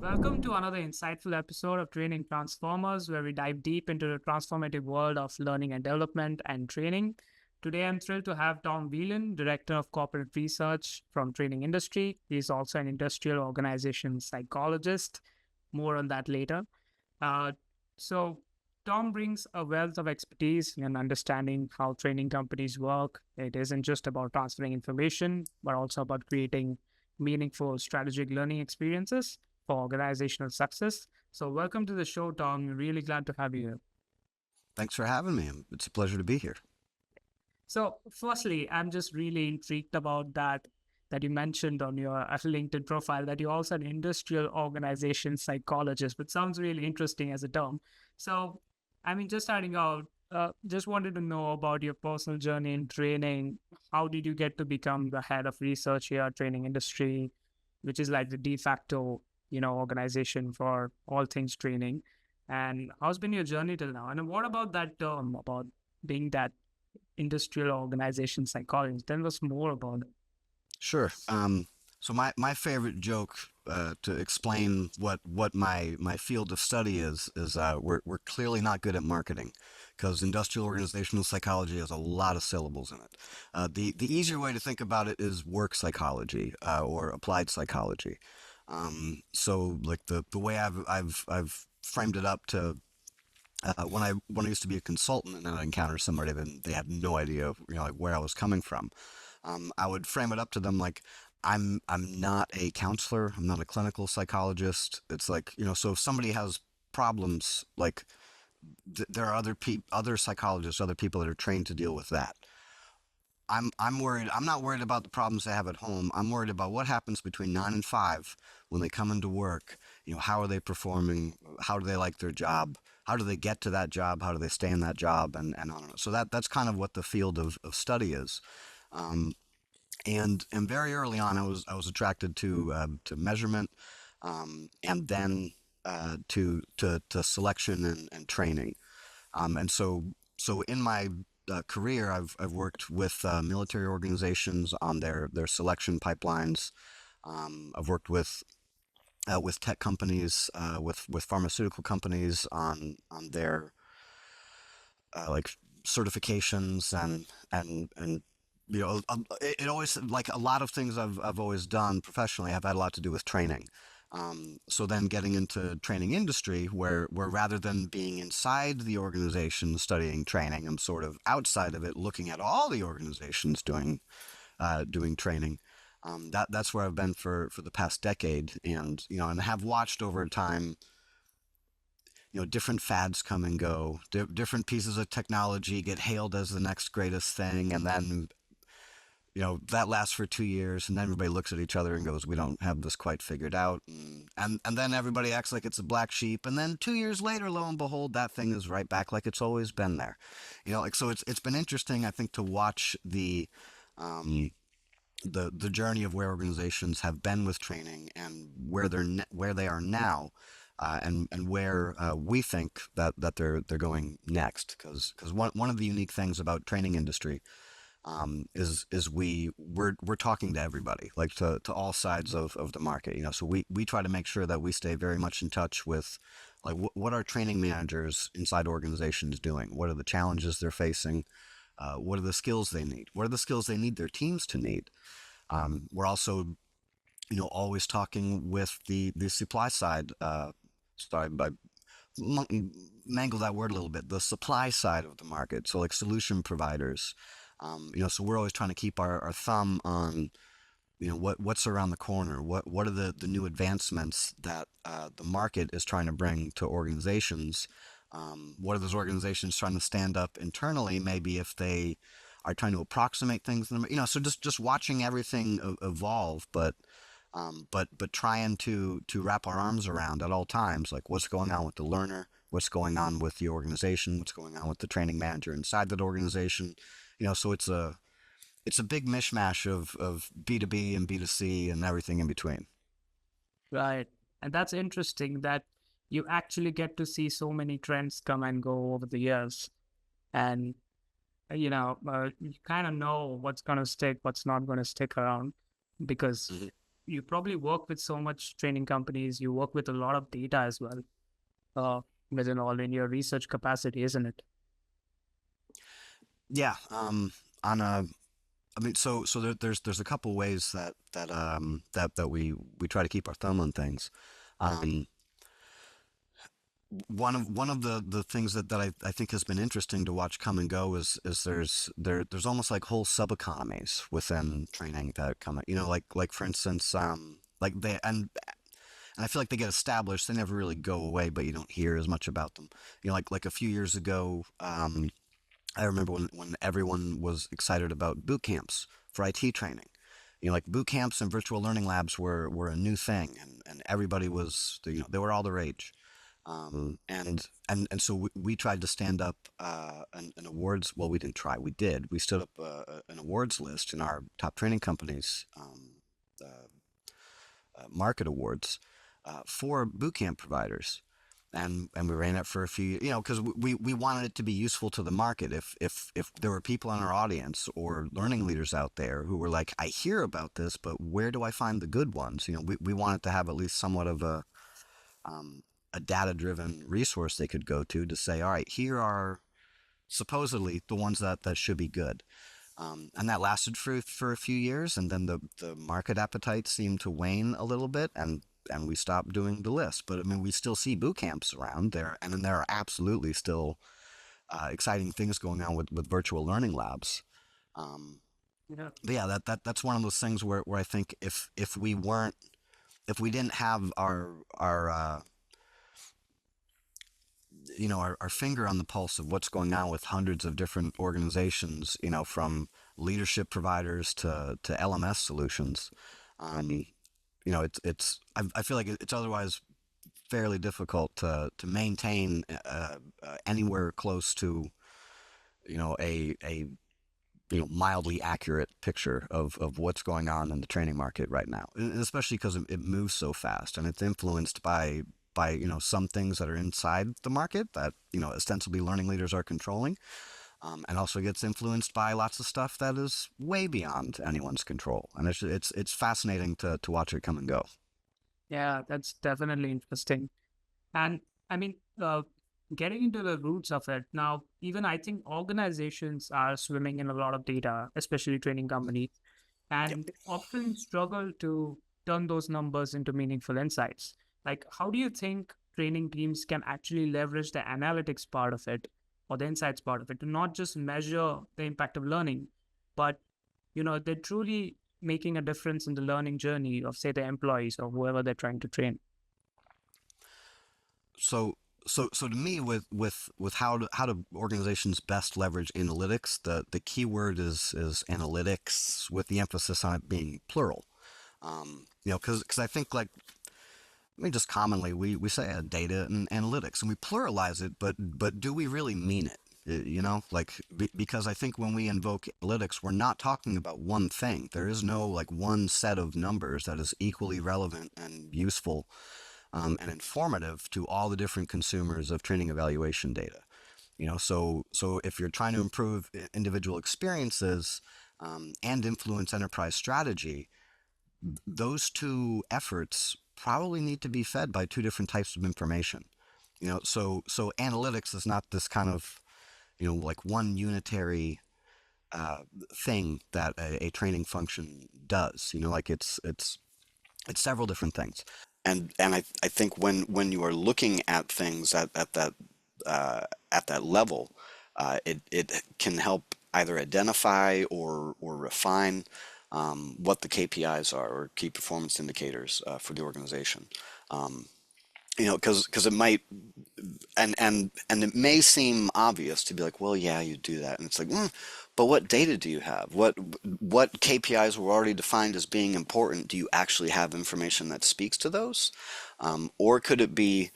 Welcome to another insightful episode of Training Transformers, where we dive deep into the transformative world of learning and development and training. Today, I'm thrilled to have Tom Whelan, Director of Corporate Research from Training Industry. He's also an industrial organization psychologist. More on that later. Uh, so, Tom brings a wealth of expertise in understanding how training companies work. It isn't just about transferring information, but also about creating meaningful strategic learning experiences for organizational success. So, welcome to the show, Tom. Really glad to have you here. Thanks for having me. It's a pleasure to be here. So, firstly, I'm just really intrigued about that you mentioned on your LinkedIn profile that you're also an industrial organization psychologist, which sounds really interesting as a term. So, I mean, just starting out, just wanted to know about your personal journey in training. How did you get to become the head of research here at Training Industry, which is like the de facto, organization for all things training? And how's been your journey till now? And what about that term about being that industrial organization psychologist? Tell us more about it. Sure. So my favorite joke to explain what my field of study is we're clearly not good at marketing because industrial organizational psychology has a lot of syllables in it. The easier way to think about it is work psychology or applied psychology. So like the way I've framed it up to when I used to be a consultant and then I encountered somebody and they had no idea, like where I was coming from. I would frame it up to them like I'm not a counselor, I'm not a clinical psychologist. It's like, so if somebody has problems, like there are other psychologists, other people that are trained to deal with that. I'm worried. I'm not worried about the problems they have at home. I'm worried about what happens between 9 and 5 when they come into work. How are they performing? How do they like their job? How do they get to that job? How do they stay in that job? And on and on. So that's kind of what the field of study is. Um, and very early on, I was attracted to measurement, and then to selection and training. And so in my career, I've worked with military organizations on their selection pipelines. I've worked with tech companies, with pharmaceutical companies on their like certifications and it always, like a lot of things I've always done professionally have had a lot to do with training. So then getting into training industry where rather than being inside the organization studying training, I'm sort of outside of it looking at all the organizations doing training. That's where I've been for the past decade, and have watched over time, different fads come and go, different pieces of technology get hailed as the next greatest thing, and then that lasts for 2 years, and then everybody looks at each other and goes, we don't have this quite figured out. And then everybody acts like it's a black sheep. And then 2 years later, lo and behold, that thing is right back like it's always been there. So it's been interesting, I think, to watch um, the journey of where organizations have been with training and where they are now. And where we think that they're going next, because one of the unique things about training industry is we're talking to everybody, like to all sides of the market. So we try to make sure that we stay very much in touch with like what are training managers inside organizations doing, what are the challenges they're facing, what are the skills they need, what are the skills they need their teams to need. We're also always talking with the supply side. Sorry, I mangle that word a little bit. The supply side of the market, so like solution providers. So we're always trying to keep our thumb on, what's around the corner. What are the new advancements that the market is trying to bring to organizations? What are those organizations trying to stand up internally? Maybe if they are trying to approximate things, so just watching everything evolve, but trying to wrap our arms around at all times, like what's going on with the learner, what's going on with the organization, what's going on with the training manager inside that organization. So it's a big mishmash of B2B and B2C and everything in between. Right. And that's interesting that you actually get to see so many trends come and go over the years. And, you kind of know what's going to stick, what's not going to stick around because Mhm. you probably work with so much training companies. You work with a lot of data as well, uh, within all in your research capacity, isn't it? Yeah. On a I mean, there's a couple ways that we try to keep our thumb on things. Um, one of the things that I think has been interesting to watch come and go is there's almost like whole sub economies within training that come, like for instance, like they and I feel like they get established, they never really go away, but you don't hear as much about them. Like a few years ago, I remember when everyone was excited about boot camps for IT training. Like boot camps and virtual learning labs were a new thing, and everybody was, they were all the rage. And so we tried to stand up an awards. Well, we didn't try. We did. We stood up an awards list in our top training companies, uh, market awards, for bootcamp providers, and we ran it for a few, because we wanted it to be useful to the market. If there were people in our audience or learning leaders out there who were like, I hear about this, but where do I find the good ones? We wanted to have at least somewhat of a data-driven resource they could go to say, all right, here are supposedly the ones that should be good. And that lasted for a few years, and then the market appetite seemed to wane a little bit, and we stopped doing the list. But I mean, we still see boot camps around there, and then there are absolutely still exciting things going on with virtual learning labs. Um, Yeah. but yeah, that's one of those things where I think if we didn't have our finger on the pulse of what's going on with hundreds of different organizations, from leadership providers to LMS solutions. Um, I feel like it's otherwise fairly difficult to maintain anywhere close to, a mildly accurate picture of what's going on in the training market right now, and especially because it moves so fast and it's influenced by some things that are inside the market that ostensibly learning leaders are controlling, and also gets influenced by lots of stuff that is way beyond anyone's control, and it's fascinating to watch it come and go. Yeah, that's definitely interesting. And I mean, getting into the roots of it now, even I think organizations are swimming in a lot of data, especially training companies, Yep. and they often struggle to turn those numbers into meaningful insights. Like, how do you think training teams can actually leverage the analytics part of it or the insights part of it to not just measure the impact of learning, but they're truly making a difference in the learning journey of, say, the employees or whoever they're trying to train? So to me, with how do organizations best leverage analytics, the key word is analytics, with the emphasis on it being plural. Because I think, like, I mean, just commonly we say data and analytics, and we pluralize it, but do we really mean it? Like, because I think when we invoke analytics, we're not talking about one thing. There is no, like, one set of numbers that is equally relevant and useful, and informative to all the different consumers of training evaluation data. So if you're trying to improve individual experiences, and influence enterprise strategy, those two efforts probably need to be fed by two different types of information. So analytics is not this kind of, like, one unitary uh, thing that a training function does. Like, it's several different things. And I think when you are looking at things uh, at that level, it can help either identify or refine what the KPIs are, or key performance indicators, for the organization. Um, because it might, and it may seem obvious to be like, well, yeah, you do that, and it's like, but what data do you have? What KPIs were already defined as being important? Do you actually have information that speaks to those? Or could it be,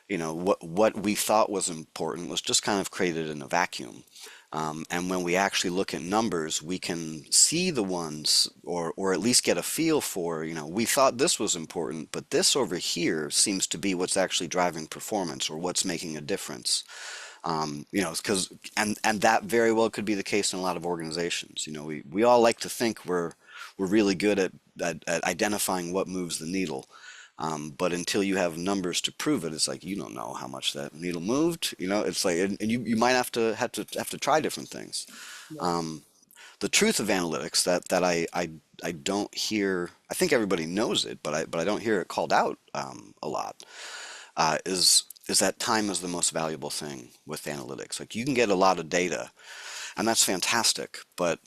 what we thought was important was just kind of created in a vacuum? And when we actually look at numbers, we can see the ones, or at least get a feel for, we thought this was important, but this over here seems to be what's actually driving performance, or what's making a difference. Because and that very well could be the case in a lot of organizations. We all like to think we're really good at identifying what moves the needle. But until you have numbers to prove it, it's like you don't know how much that needle moved. It's like, and you might have to try different things. Yeah. Um, the truth of analytics that I don't hear. I think everybody knows it, but I don't hear it called out a lot. Is that time is the most valuable thing with analytics. Like you can get a lot of data, and that's fantastic, but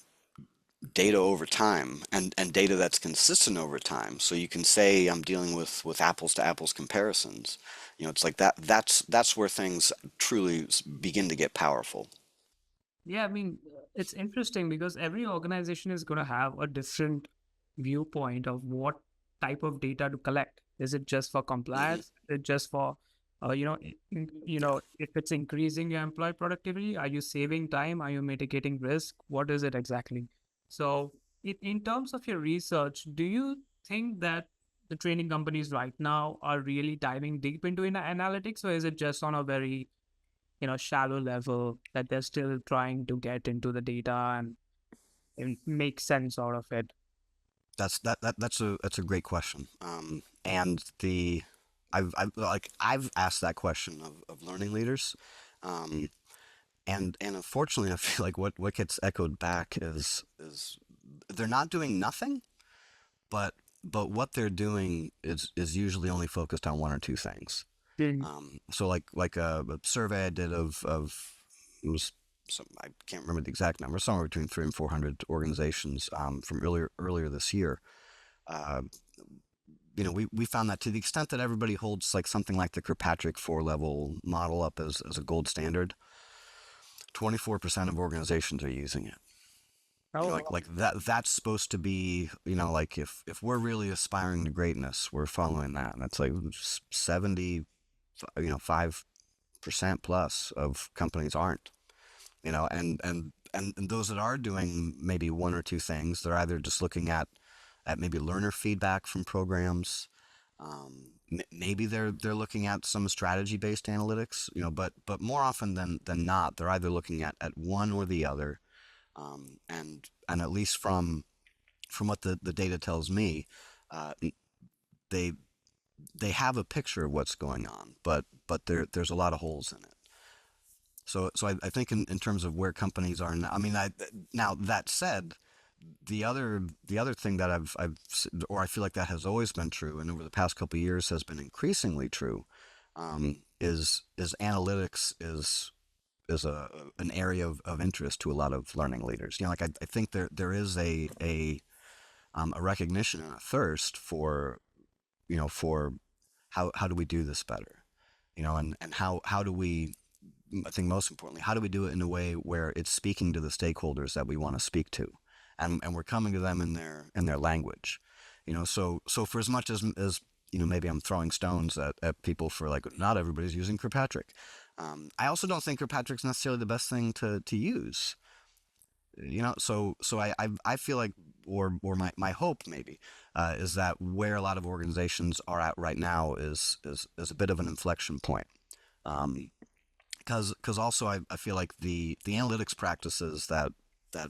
data over time and data that's consistent over time. So you can say I'm dealing with apples to apples comparisons. It's like that's where things truly begin to get powerful. Yeah, I mean, it's interesting because every organization is going to have a different viewpoint of what type of data to collect. Is it just for Hmm. compliance? Is it just for, Yeah, if it's increasing your employee productivity, are you saving time? Are you mitigating risk? What is it exactly? So, in terms of your research, do you think that the training companies right now are really diving deep into analytics, or is it just on a very shallow level that they're still trying to get into the data and make sense out of it? that's a great question. And the I've asked that question of learning leaders. Um, and unfortunately, I feel like what gets echoed back is they're not doing nothing, but what they're doing is usually only focused on one or two things. Mm. So like a survey I did of it was some, I can't remember the exact number, somewhere between 300 and 400 organizations from earlier this year. Uh, we found that to the extent that everybody holds like something like the Kirkpatrick 4 level model up as a gold standard, 24% of organizations are using it. Oh, Like that's supposed to be, like if we're really aspiring to greatness, we're following that. And that's like 70, 5% plus of companies aren't, and those that are doing maybe one or two things, they're either just looking at maybe learner feedback from programs. Maybe they're looking at some strategy based analytics, but more often than not, they're either looking at one or the other. And at least from what the data tells me, uh, they they have a picture of what's going on, but there's a lot of holes in it. So I think in terms of where companies are now, I mean, now that said, the other thing that or I feel like that has always been true, and over the past couple of years has been increasingly true, is analytics is an area of interest to a lot of learning leaders. Like I think there is a recognition and a thirst for how do we do this better, and how do we, I think most importantly, how do we do it in a way where it's speaking to the stakeholders that we want to speak to, and we're coming to them in their language. So for as much as maybe I'm throwing stones at people for like not everybody's using Kirkpatrick. I also don't think Kirkpatrick's necessarily the best thing to use. So I feel like, or my hope maybe, is that where a lot of organizations are at right now is a bit of an inflection point. Um, because also I feel like the analytics practices that I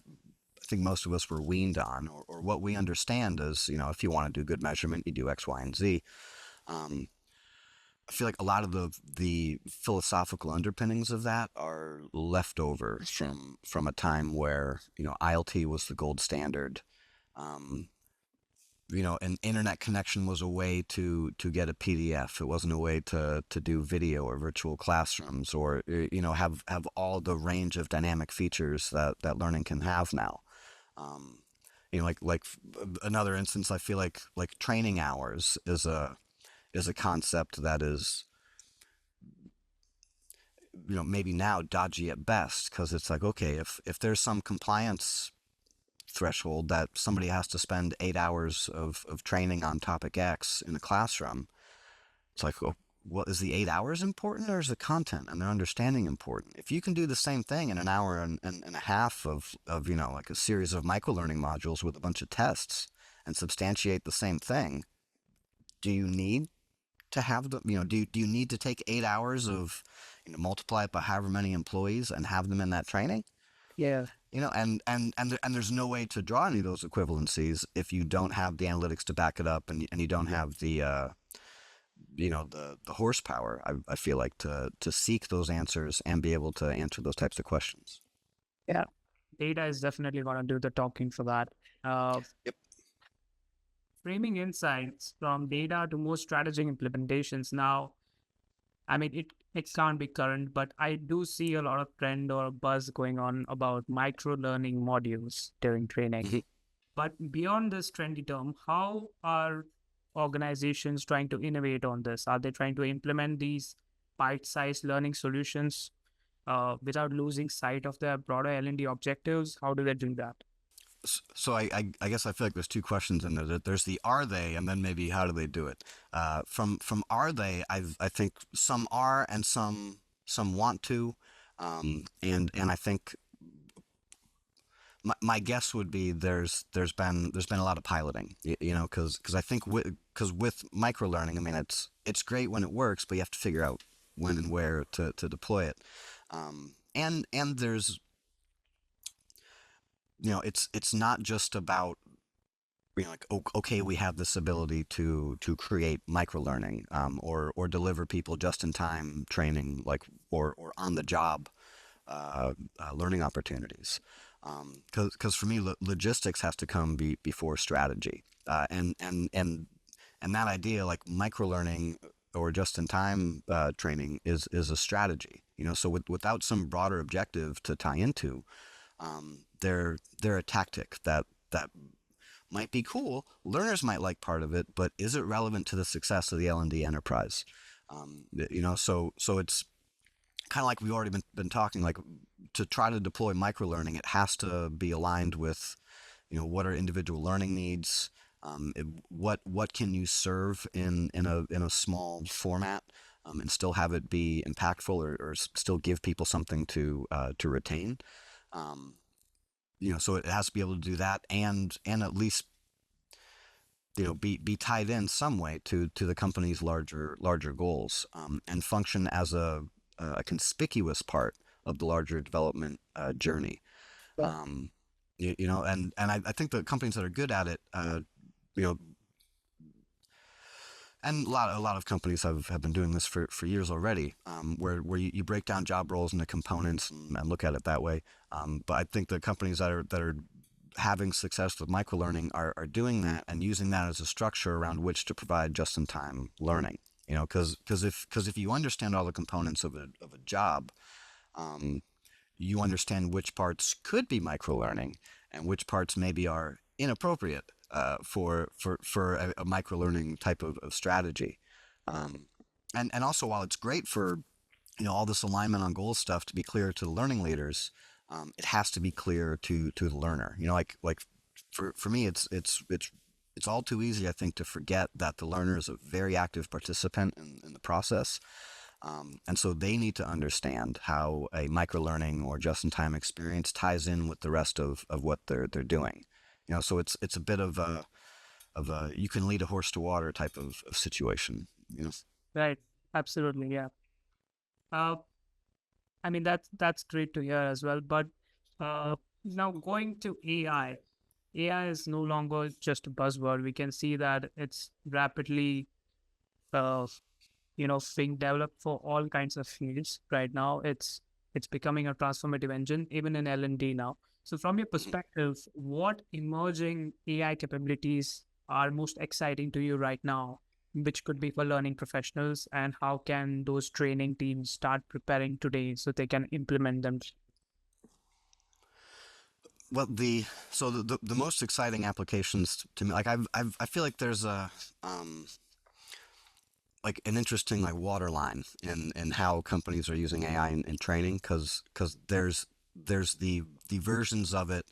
think most of us were weaned on, or what we understand is, if you want to do good measurement, you do X, Y, and Z. Um, I feel like a lot of the philosophical underpinnings of that are left over from a time where ILT was the gold standard. Um, an internet connection was a way to get a PDF. It wasn't a way to do video or virtual classrooms, or have all the range of dynamic features that learning can have now. Um, like another instance, I feel like training hours is a concept that is maybe now dodgy at best, because it's like, okay, if there's some compliance threshold that somebody has to spend 8 hours of training on topic X in a classroom, it's like, well, what is the 8 hours important, or is the content and their understanding important? If you can do the same thing in an hour and a half of like a series of micro learning modules with a bunch of tests and substantiate the same thing, do you need to have the do you need to take 8 hours of multiply it by however many employees and have them in that training? Yeah. And there's no way to draw any of those equivalencies if you don't have the analytics to back it up, and you don't have the horsepower. I feel like to seek those answers and be able to answer those types of questions. Yeah. Data is definitely going to do the talking for that. Uh, Yep. Framing insights from data to more strategic implementations. Now, I mean, it can't be current, but I do see a lot of trend or buzz going on about micro learning modules during training. Mhm. But beyond this trendy term, how are organizations trying to innovate on this? Are they trying to implement these bite-sized learning solutions without losing sight of their broader L&D objectives? How do they do that? So I guess I feel like there's two questions in there. There's the are they, and then maybe how do they do it. From are they, I think some are and some want to, and I think my guess would be there's been a lot of piloting, because I think with micro learning, I mean it's great when it works, but you have to figure out when and where to deploy it, and there's it's not just about like okay, we have this ability to create micro learning, or deliver people just in time training, like or on the job learning opportunities. Because for me, logistics has to come before strategy, and that idea, like micro learning or just in time training, is a strategy. So without some broader objective to tie into, they're a tactic that might be cool. Learners might like part of it, but is it relevant to the success of the L&D enterprise? So it's kind of like we've already been talking, like to try to deploy micro learning, it has to be aligned with, what are individual learning needs, what can you serve in a small format, and still have it be impactful, or still give people something to retain. Um, so it has to be able to do that, and at least be tied in some way to the company's larger goals, and function as a conspicuous part of the larger development journey. Yeah. And I think the companies that are good at it, you know, and a lot of companies have been doing this for years already, where you break down job roles into components, and look at it that way. But I think the companies that are having success with microlearning are doing that and using that as a structure around which to provide just-in-time learning. Because if you understand all the components of a job, um, you understand which parts could be microlearning and which parts maybe are inappropriate for a microlearning type of strategy. Um, and also, while it's great for all this alignment on goal stuff to be clear to the learning leaders, it has to be clear to the learner. Like for me, it's all too easy, I think, to forget that the learner is a very active participant in the process. And so they need to understand how a microlearning or just-in-time experience ties in with the rest of what they're doing. So it's a bit of a you can lead a horse to water type of situation. Right. Absolutely. Yeah. Uh, I mean, that's great to hear as well. But now going to AI, AI is no longer just a buzzword. We can see that it's rapidly, uh, being developed for all kinds of fields right now. It's becoming a transformative engine, even in L&D now. So, from your perspective, what emerging AI capabilities are most exciting to you right now, which could be for learning professionals, and how can those training teams start preparing today so they can implement them? Well, the most exciting applications to me, like I feel like there's a like an interesting like waterline in how companies are using AI in training, because there's the versions of it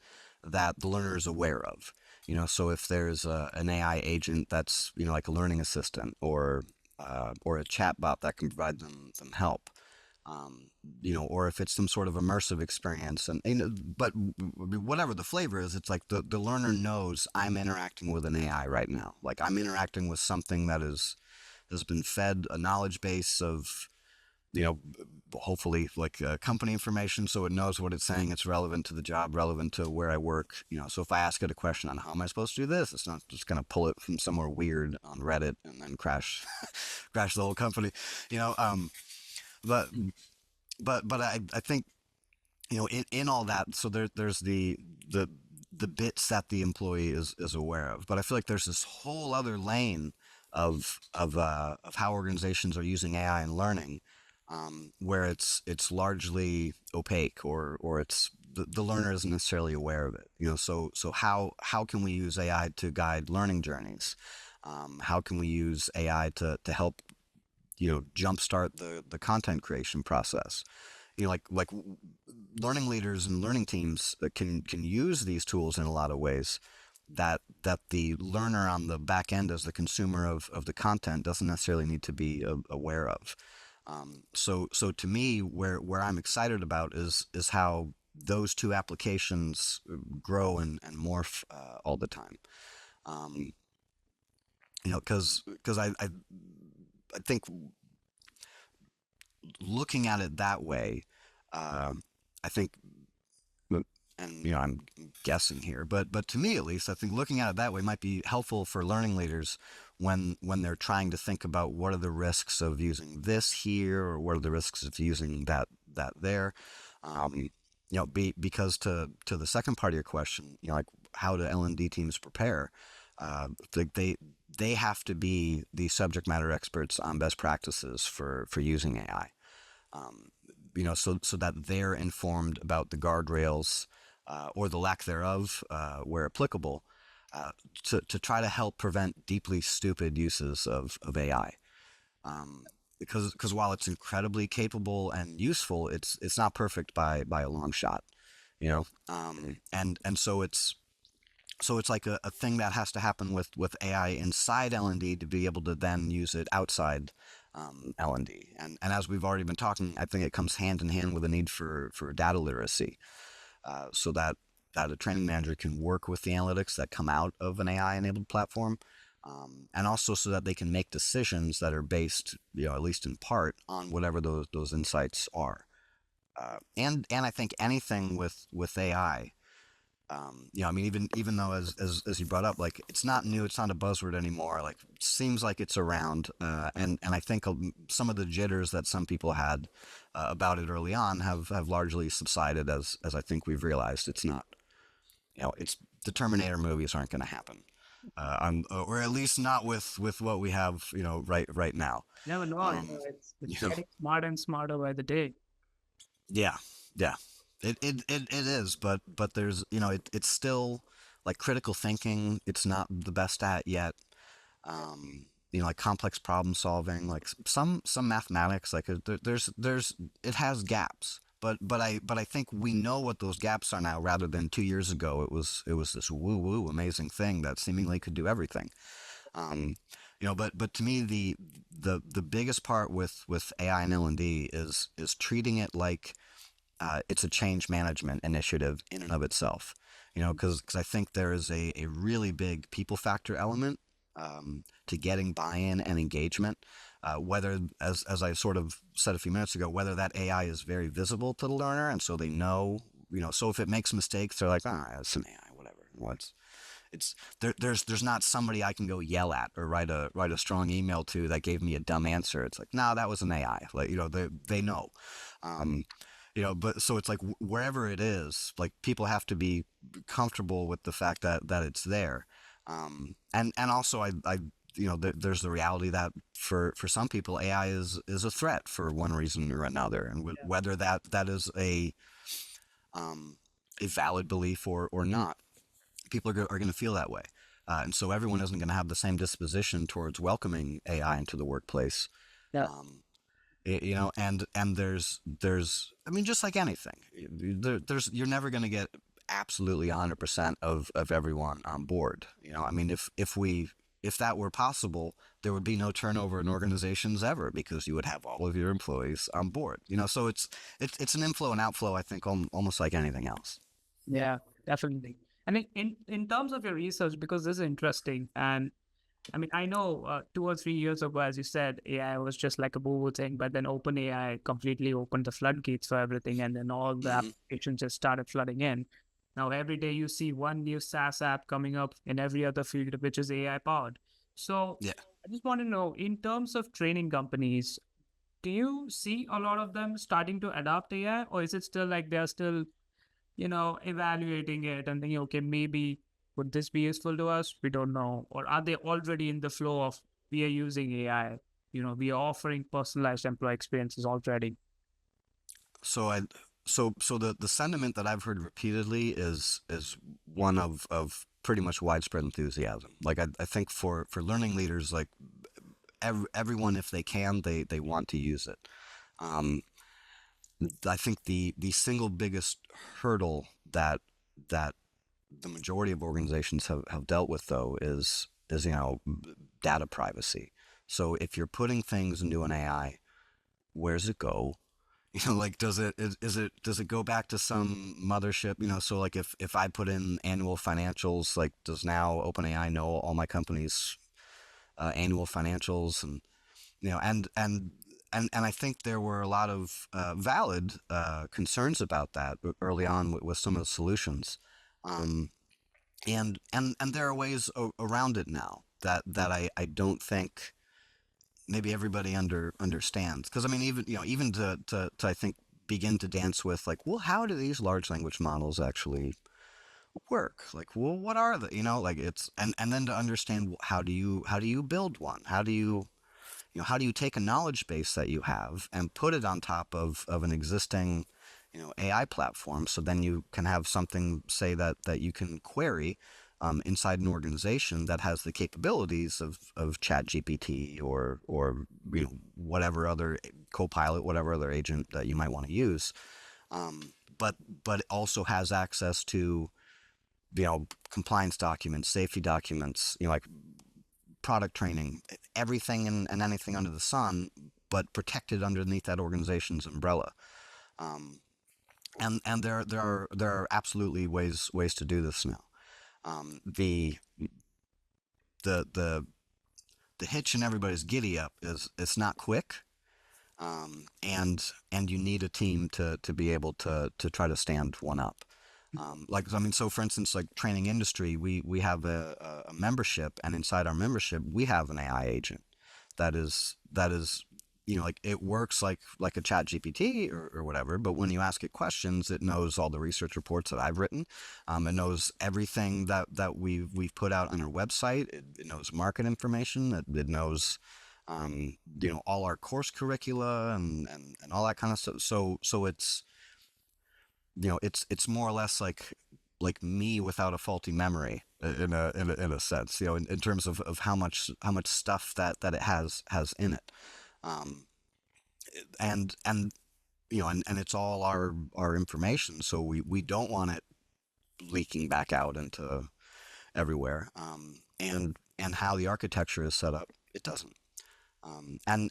that the learner is aware of. So if there's an AI agent that's like a learning assistant, or a chatbot that can provide them help, or if it's some sort of immersive experience, but whatever the flavor is, it's like the learner knows I'm interacting with an AI right now. Like I'm interacting with something that has been fed a knowledge base of you know, hopefully like company information, so it knows what it's saying. It's relevant to the job, relevant to where I work. So if I ask it a question on how am I supposed to do this, it's not just going to pull it from somewhere weird on Reddit and then crash crash the whole company. You know, but I think in all that, so there's the the bits that the employee is aware of, but I feel like there's this whole other lane of how organizations are using AI and learning, where it's largely opaque, or it's the learner isn't necessarily aware of it. So how can we use AI to guide learning journeys? How can we use AI to help jumpstart the content creation process? Like learning leaders and learning teams can use these tools in a lot of ways that the learner on the back end, as the consumer of the content, doesn't necessarily need to be aware of. So to me, where I'm excited about is how those two applications grow and morph all the time. Um, because I think looking at it that way, I think, and I'm guessing here, but to me at least, I think looking at it that way might be helpful for learning leaders when they're trying to think about what are the risks of using this here, or what are the risks of using that there. Because to the second part of your question, like how do L&D teams prepare? Like they have to be the subject matter experts on best practices for using AI. Um, so that they're informed about the guardrails, or the lack thereof, where applicable, to try to help prevent deeply stupid uses of AI. Because while it's incredibly capable and useful, it's not perfect by a long shot. And so it's like a thing that has to happen with AI inside L&D to be able to then use it outside L&D. And as we've already been talking, I think it comes hand in hand with a need for data literacy, so that a training manager can work with the analytics that come out of an AI-enabled platform, and also so that they can make decisions that are based, at least in part, on whatever those insights are. And I think anything with AI, I mean, even though as you brought up, like it's not new, it's not a buzzword anymore. Like it seems like it's around, and I think some of the jitters that some people had about it early on have largely subsided as I think we've realized it's not. It's the Terminator movies aren't going to happen, or at least not with what we have, right now. Never know. Um, It's you know, getting smarter and smarter by the day. yeah, yeah. It is, but there's it's still like critical thinking. It's not the best at yet. Like complex problem solving, like some mathematics, like there's it has gaps. But I think we know what those gaps are now, rather than 2 years ago it was this woo woo amazing thing that seemingly could do everything. Um, but to me the biggest part with AI and L&D is treating it like it's a change management initiative in and of itself. Because I think there is a really big people factor element, to getting buy-in and engagement. Whether, as I sort of said a few minutes ago, whether that AI is very visible to the learner, and so they know, so if it makes mistakes, they're like, it's an AI, whatever. There's not somebody I can go yell at or write a strong email to that gave me a dumb answer. It's like, no, that was an AI. Like, they know. Um, but so it's like wherever it is, like people have to be comfortable with the fact that it's there. And also there's the reality that for some people AI is a threat for one reason or another, and Yeah. whether that is a valid belief or not, people are going to feel that way. And so everyone isn't going to have the same disposition towards welcoming AI into the workplace. Yeah. Um, and there's I mean, just like anything, there's you're never going to get absolutely 100% of everyone on board. I mean, if that were possible, there would be no turnover in organizations ever, because you would have all of your employees on board. So it's an inflow and outflow, I think, almost like anything else. Yeah, definitely. And in terms of your research, because this is interesting, and I mean, I know 2 or 3 years ago, as you said, AI was just like a boo thing, but then OpenAI completely opened the floodgates for everything, and then all the Hmm. applications just started flooding in. Now, every day you see one new SaaS app coming up in every other field, which is AI powered. So, Yeah. I just want to know, in terms of training companies, do you see a lot of them starting to adopt AI, or is it still like they're still evaluating it and thinking, okay, maybe would this be useful to us? We don't know. Or are they already in the flow of we are using AI? We are offering personalized employee experiences already. So I so the sentiment that I've heard repeatedly is one of pretty much widespread enthusiasm. Like I think for learning leaders, like everyone, if they can, they want to use it. Um, I think the single biggest hurdle that the majority of organizations have dealt with though is data privacy. So if you're putting things into an AI, where's it go? Like does it go back to some mothership? So like if I put in annual financials, like does now OpenAI know all my company's annual financials? And and I think there were a lot of valid concerns about that early on with some of the solutions. Um, and there are ways around it now that I don't think maybe everybody understands. Because I mean, even to I think begin to dance with, like, well, how do these large language models actually work? Like, well, what are they? Like it's and then to understand how do you build one? How do how do you take a knowledge base that you have and put it on top of an existing AI platform, so then you can have something, say, that you can query inside an organization that has the capabilities of chat GPT or whatever other copilot, whatever other agent that you might want to use, but it also has access to compliance documents, safety documents, like product training, everything and anything under the sun, but protected underneath that organization's umbrella. Um, and there are absolutely ways to do this now. The the hitch in everybody's giddy up is it's not quick, and you need a team to be able to try to stand one up. Like I mean, so for instance, like training industry, we have a membership, and inside our membership, we have an AI agent that is like it works like a chat GPT or whatever, but when you ask it questions, it knows all the research reports that I've written. It knows everything that we've put out on our website. It knows market information. It knows all our course curricula and all that kind of stuff. So it's more or less like me without a faulty memory in a sense, in terms of how much stuff that it has in it. um, and and it's all our information, so we don't want it leaking back out into everywhere. And how the architecture is set up, it doesn't. And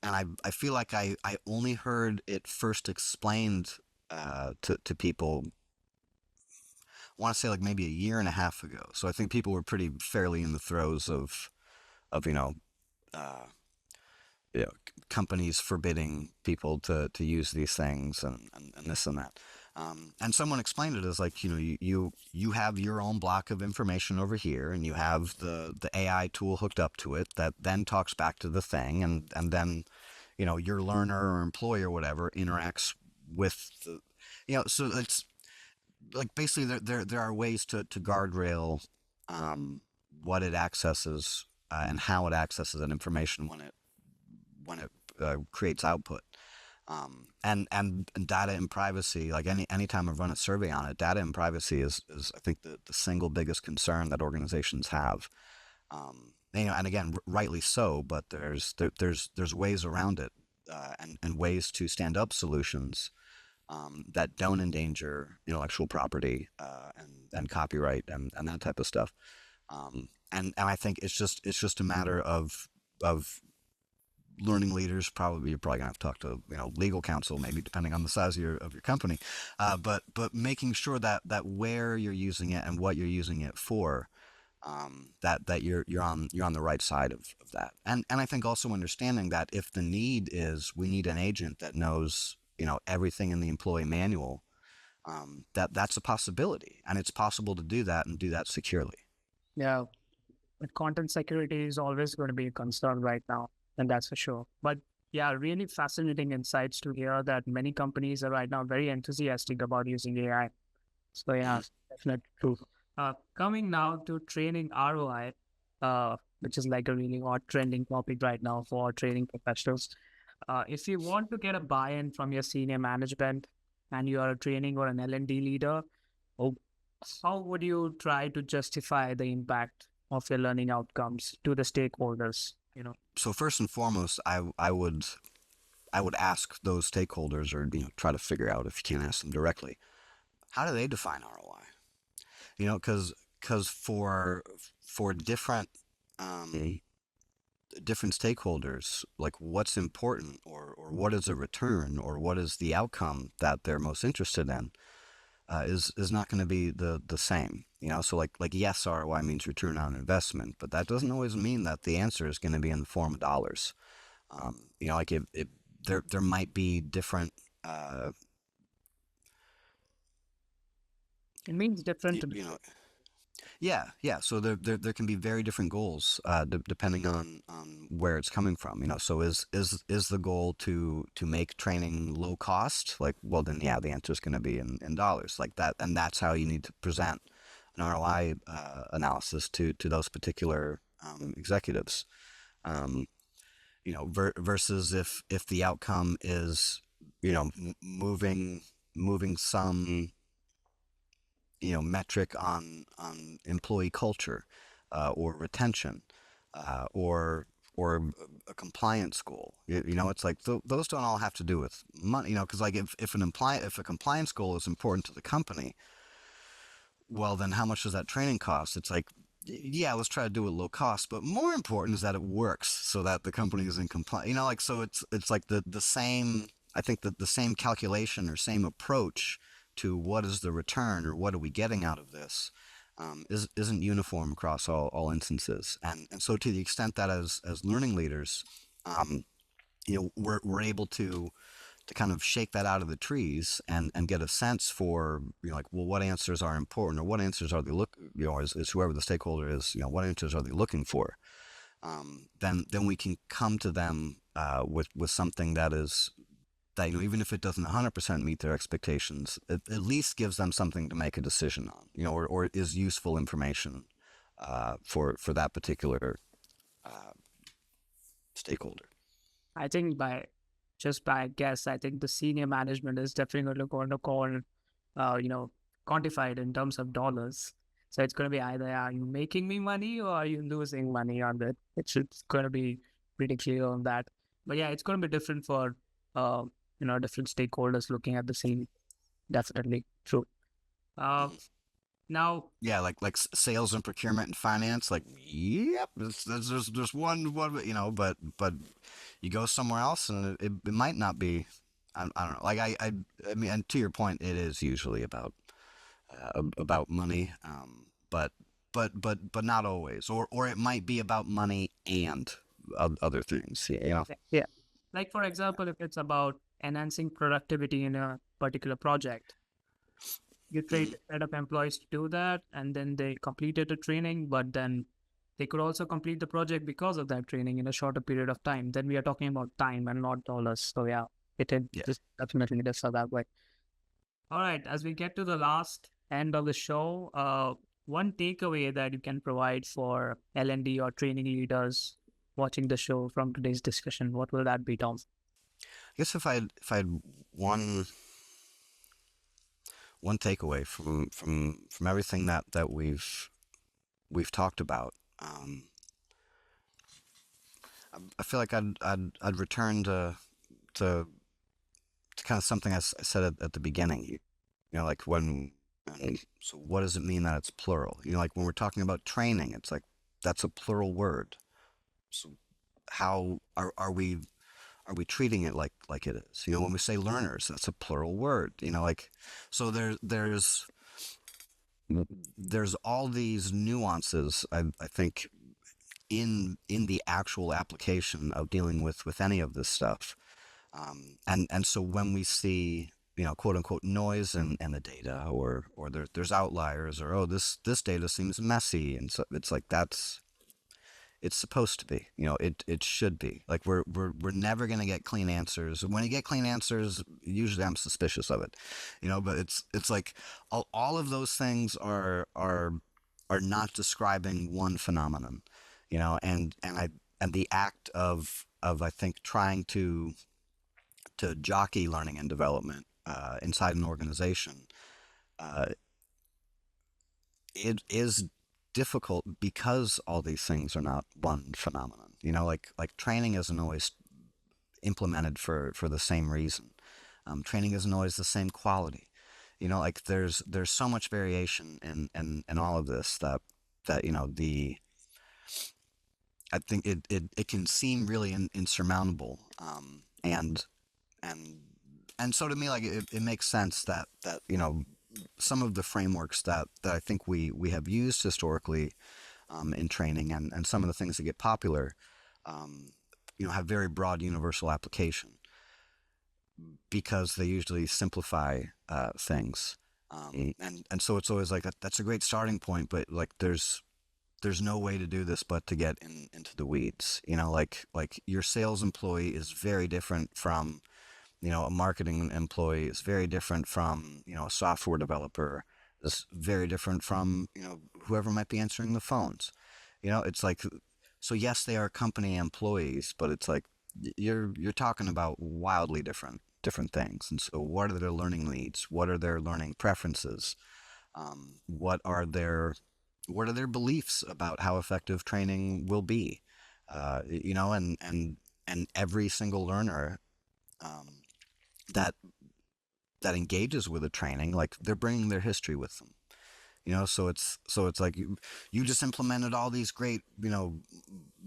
I feel like I only heard it first explained to people, I want to say like maybe a year and a half ago. So I think people were pretty fairly in the throes of uh, you know, companies forbidding people to use these things and this and that. And someone explained it as like, you have your own block of information over here, and you have the AI tool hooked up to it that then talks back to the thing, and then your learner or employee or whatever interacts with the so it's like basically there are ways to guardrail what it accesses and how it accesses that information when it creates output. And data and privacy, like anytime I've run a survey on it, data and privacy is I think the single biggest concern that organizations have. And again, rightly so, but there's ways around it, and ways to stand up solutions that don't endanger intellectual property, and copyright and that type of stuff. And I think it's just a matter of learning leaders. Probably you're probably gonna have to talk to legal counsel, maybe depending on the size of your company, but making sure that where you're using it and what you're using it for, that you're on the right side of that. And I think also understanding that if the need is we need an agent that knows everything in the employee manual, that's a possibility, and it's possible to do that and do that securely. Yeah, but content security is always going to be a concern right now, and that's for sure. But yeah, really fascinating insights to hear that many companies are right now very enthusiastic about using AI. So yeah, Mhm. definitely true. Coming now to training ROI, which is like a really hot trending topic right now for training professionals. If you want to get a buy-in from your senior management and you are a training or an L&D leader, oh, how would you try to justify the impact of your learning outcomes to the stakeholders? So first and foremost, I would ask those stakeholders, or try to figure out, if you can't ask them directly, how do they define ROI? Because for different stakeholders, like what's important, or what is a return, or what is the outcome that they're most interested in, is not going to be the same. So like yes, ROI means return on investment, but that doesn't always mean that the answer is going to be in the form of dollars. Like there might be different. Uh, It means different y- to you know, different. yeah. So there can be very different goals, depending on where it's coming from. So is the goal to make training low cost? Like, well, then yeah, the answer is going to be in dollars, like that, and that's how you need to present an ROI analysis to those particular executives. Um, versus if the outcome is moving some metric on employee culture, or retention, or a compliance goal. It's like those don't all have to do with money. Because like if a compliance goal is important to the company, well, then how much does that training cost? It's like, yeah, let's try to do it low cost, but more important is that it works so that the company is in compliance. Like, so it's like the same. I think that the same calculation or same approach to what is the return, or what are we getting out of this, isn't uniform across all instances. And so to the extent that as learning leaders, um, we're able to kind of shake that out of the trees, and get a sense for, like, well, what answers are important, or what answers are they is whoever the stakeholder is, what answers are they looking for. Then we can come to them, with something that, even if it doesn't 100% meet their expectations, it at least gives them something to make a decision on, or is useful information, for that particular uh, stakeholder. I think by guess, I think the senior management is definitely going to call, uh, you know, quantified in terms of dollars. So it's going to be either are you making me money or are you losing money on that? It's going to be pretty clear on that. But yeah, it's going to be different for uh, different stakeholders looking at the same. Definitely true. Uh, Mhm. now, Yeah, like sales and procurement and finance. Like, yep, there's one, but you go somewhere else, and it might not be. I don't know. Like, I mean, and to your point, it is usually about money, but but not always, or it might be about money and other things. yeah, like for example, if it's about enhancing productivity in a particular project, you train Mhm. set up employees to do that, and then they completed the training, but then they could also complete the project because of that training in a shorter period of time. Then we are talking about time and not dollars. So yeah, Yeah. just definitely does that way. All right, as we get to the last end of the show, one takeaway that you can provide for L&D or training leaders watching the show from today's discussion, what will that be, Tom? I guess if I had one one takeaway from everything that we've talked about, I feel like I'd return to to kind of something I said at the beginning. Like when, so what does it mean that it's plural? Like when we're talking about training, it's like that's a plural word. So how are we treating it like it is? When we say learners, that's a plural word. Like, so there's there's all these nuances, I think, in the actual application of dealing with any of this stuff. And so when we see, quote unquote noise in the data, or there's outliers, or, oh, this data seems messy, and so it's like it's supposed to be, it should be. Like we're never going to get clean answers. When you get clean answers, usually I'm suspicious of it, but it's like all of those things are not describing one phenomenon, and the act of I think trying to jockey learning and development inside an organization, uh, it is difficult because all these things are not one phenomenon. Like training isn't always implemented for the same reason. Training isn't always the same quality. Like there's so much variation in all of this that the I think it can seem really insurmountable. And and and so to me, like it makes sense that some of the frameworks that I think we have used historically in training, and some of the things that get popular, um, have very broad universal application because they usually simplify things. And so it's always like that's a great starting point, but like there's no way to do this but to get into the weeds. Like your sales employee is very different from a marketing employee, is very different from a software developer, is very different from whoever might be answering the phones. It's like, so yes, they are company employees, but it's like you're talking about wildly different things. And so what are their learning needs? What are their learning preferences? What are their beliefs about how effective training will be? And every single learner um, that that engages with a training, like they're bringing their history with them. So it's like you just implemented all these great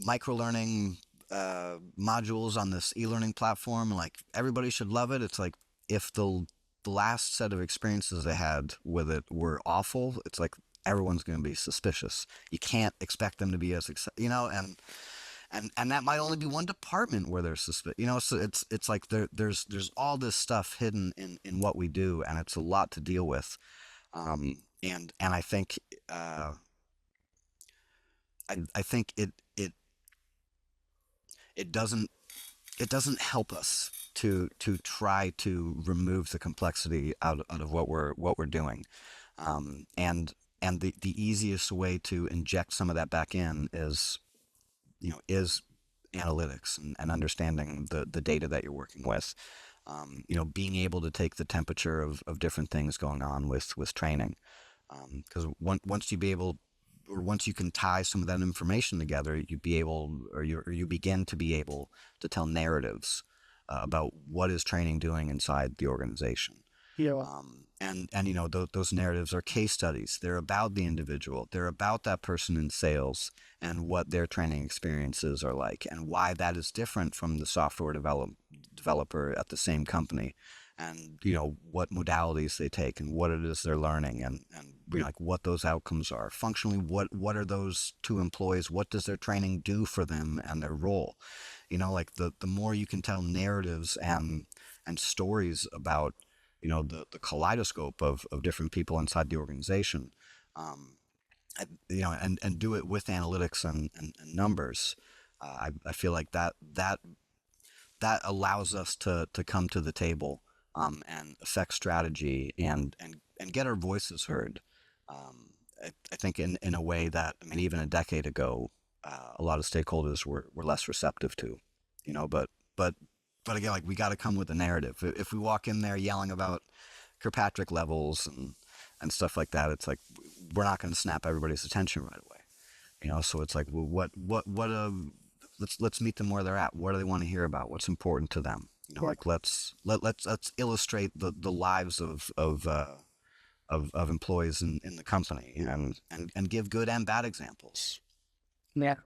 micro learning modules on this e-learning platform, like everybody should love it. It's like if the last set of experiences they had with it were awful, it's like everyone's going to be suspicious. You can't expect them to be as and that might only be one department where there's suspicious. So it's like there's all this stuff hidden in what we do, and it's a lot to deal with. And I think I think it doesn't help us to try to remove the complexity out of what we're doing. And the easiest way to inject some of that back in is analytics and understanding the data that you're working with. Being able to take the temperature of different things going on with training. Because once you can tie some of that information together, you begin to be able to tell narratives about what is training doing inside the organization. Yeah. And those narratives are case studies. They're about the individual. They're about that person in sales and what their training experiences are like, and why that is different from the software developer at the same company, and what modalities they take and what it is they're learning, and like what those outcomes are functionally. What are those two employees? What does their training do for them and their role? Like the more you can tell narratives and stories about the kaleidoscope of different people inside the organization, and do it with analytics and numbers. I feel like that allows us to come to the table, and affect strategy and get our voices heard. I think in a way that, I mean, even a decade ago, a lot of stakeholders were less receptive to, but but again, like we got to come with a narrative. If we walk in there yelling about Kirkpatrick levels and stuff like that, it's like we're not going to snap everybody's attention right away. So it's like, well, what let's meet them where they're at. What do they want to hear about? What's important to them? Like let's illustrate the lives of employees in the company, and give good and bad examples. Yeah,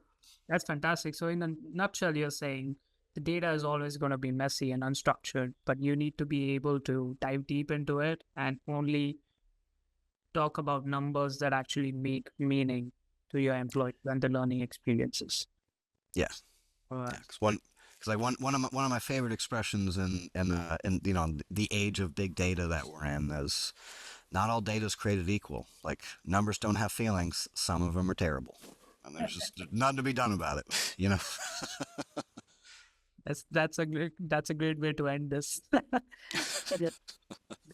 that's fantastic. So, in a nutshell, you're saying the data is always going to be messy and unstructured, but you need to be able to dive deep into it and only talk about numbers that actually make meaning to your employees and the learning experiences. Yeah. All right. Yeah, because like one of my favorite expressions in the age of big data that we're in is not all data is created equal. Like numbers don't have feelings. Some of them are terrible, and there's nothing to be done about it. You know. That's a great way to end this. Yeah.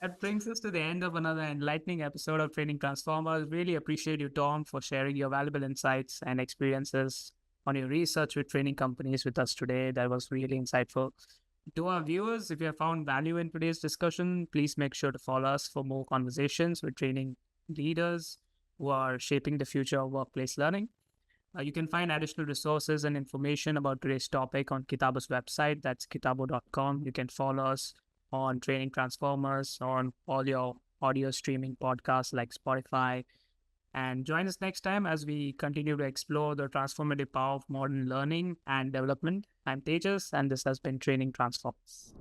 That brings us to the end of another enlightening episode of Training Transformers. Really appreciate you, Tom, for sharing your valuable insights and experiences on your research with training companies with us today. That was really insightful. To our viewers, if you have found value in today's discussion, please make sure to follow us for more conversations with training leaders who are shaping the future of workplace learning. You can find additional resources and information about today's topic on Kitabo's website. That's kitabo.com. You can follow us on Training Transformers, on all your audio streaming podcasts like Spotify. And join us next time as we continue to explore the transformative power of modern learning and development. I'm Tejas, and this has been Training Transformers.